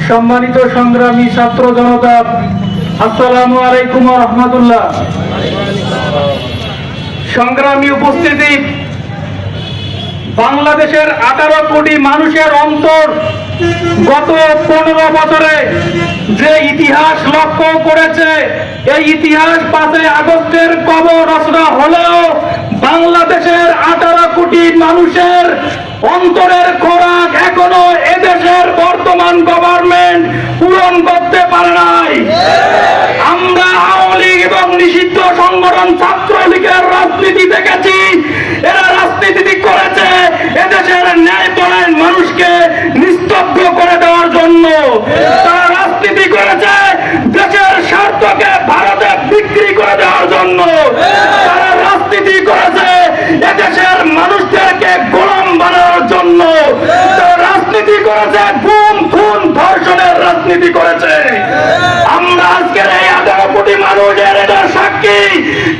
সম্মানিত সংগ্রামী ছাত্র জনতা, আসসালামু আলাইকুম ওয়া রাহমাতুল্লাহ। সংগ্রামী উপস্থিতি, বাংলাদেশের 18 কোটি মানুষের অন্তর গত 15 বছরে যে ইতিহাস লক্ষ্য করেছে, এই ইতিহাস 5 আগস্টের কবর রচনা হলেও বাংলাদেশের 18 কোটি মানুষের অন্তরের খোরাক এখনো এদেশের বর্তমান গভর্নমেন্ট পূরণ করতে পারে নাই। আমরা আওয়ামী লীগ এবং নিষিদ্ধ সংগঠন ছাত্রলীগের রাজনীতি দেখেছি। এরা রাজনীতি করেছে এদেশের ন্যায়পরায়ণ মানুষকে নিস্তব্ধ করে দেওয়ার জন্য। তারা রাজনীতি করেছে দেশের স্বার্থকে ভারতে বিক্রি করে দেওয়ার জন্য। তারা রাজনীতি করেছে এদেশের মানুষদেরকে গোলাম বানানোর জন্য। তারা রাজনীতি করেছে গুম খুন ধর্ষণের রাজনীতি করেছে। আমরা আজকের এই 18 কোটি মানুষের এটা সাক্ষী।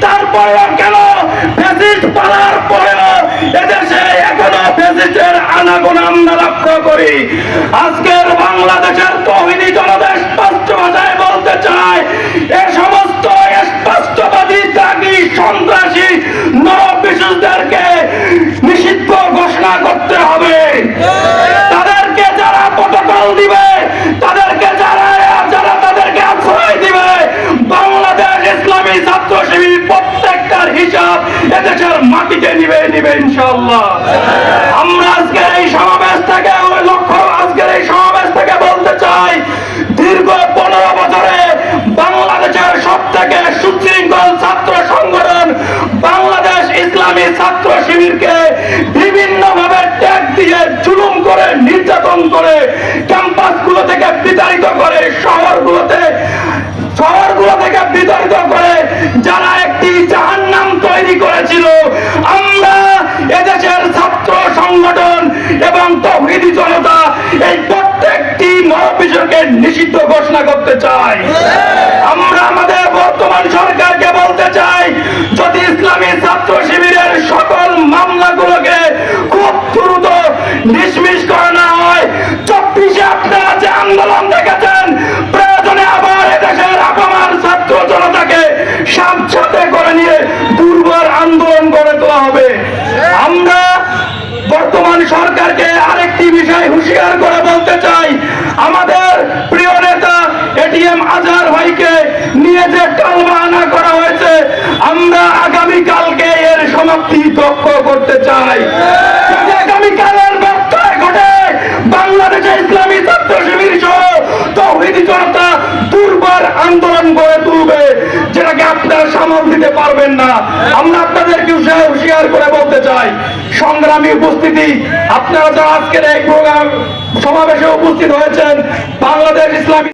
তারপরেও কেন ফ্যাসিস্ট পালার পরেও এদেশে এখনো ফ্যাসিস্টের আনাগোনা আমরা লক্ষ্য করি। আজকের বাংলাদেশের তৌহিদি জনতা স্পষ্ট ভাষায় বলতে চায়, এ সমস্ত স্পষ্টবাদী ত্যাগী সন্ত্রাসী নরপিশাচদেরকে নিষিদ্ধ ঘোষণা করতে হবে। তাদেরকে যারা প্রটোকল দিবে, তাদেরকে যারা তাদেরকে আশ্রয় দিবে, বাংলাদেশ ইসলামী ছাত্র শিবির প্রত্যেকটার হিসাব এদেশের মাটিতে নিবে ইনশাআল্লাহ। আমরা আজকের এই সমাবেশ থেকে বলতে চাই, দীর্ঘ 15 বছরে বাংলাদেশের সব থেকে সুশৃঙ্খল ছাত্র সংগঠন বাংলাদেশ ইসলামী ছাত্র শিবিরকে বিভিন্ন ভাবে ট্যাগ দিয়ে জুলুম করে, নির্যাতন করে, ক্যাম্পাসগুলো থেকে বিতাড়িত করে, শহরগুলো থেকে বিতাড়িত করে যারা একটি জাহান্নাম তৈরি করেছিল, আমরা এদেশের ছাত্র সংগঠন এবং তৌহিদি জনতা এই প্রত্যেকটি নরপিশাচকে নিষিদ্ধ ঘোষণা করতে চাই। আমরা আমাদের বর্তমান সরকারকে বলতে চাই, যদি ইসলামী ছাত্র শিবিরের সকল মামলাগুলোকে খুব দ্রুত ডিসমিস করা না হয়, 24-এ আপনারা যে আন্দোলন দেখেছেন, প্রয়োজনে আবার এদেশের আপামার ছাত্র জনতাকে সাথে করে নিয়ে দুর্বার আন্দোলন গড়ে তোলা হবে। আমরা বর্তমান সরকারকে আরেকটি বিষয় হুঁশিয়ার করে বলতে চাই, আমাদের প্রিয় নেতা এটিএম আজহার ভাইকে নিয়ে যে টালবাহানা করা হয়েছে, আমরা আগামীকালকে এর সমাপ্তি দক্ষ করতে চাই। যদি আগামীকালের ব্যত্যয় ঘটে, বাংলাদেশে ইসলামী ছাত্র শিবির সহ তৌহিদি জনতা দুর্বার আন্দোলন গড়ে তুলবে, যেটাকে আপনারা সামাল দিতে পারবেন না। আমরা আপনাদেরকে হুঁশিয়ার করে বলতে চাই। সংগ্রামী উপস্থিতি, আপনারা যারা আজকের এই প্রোগ্রাম সমাবেশে উপস্থিত হয়েছেন, বাংলাদেশ ইসলামী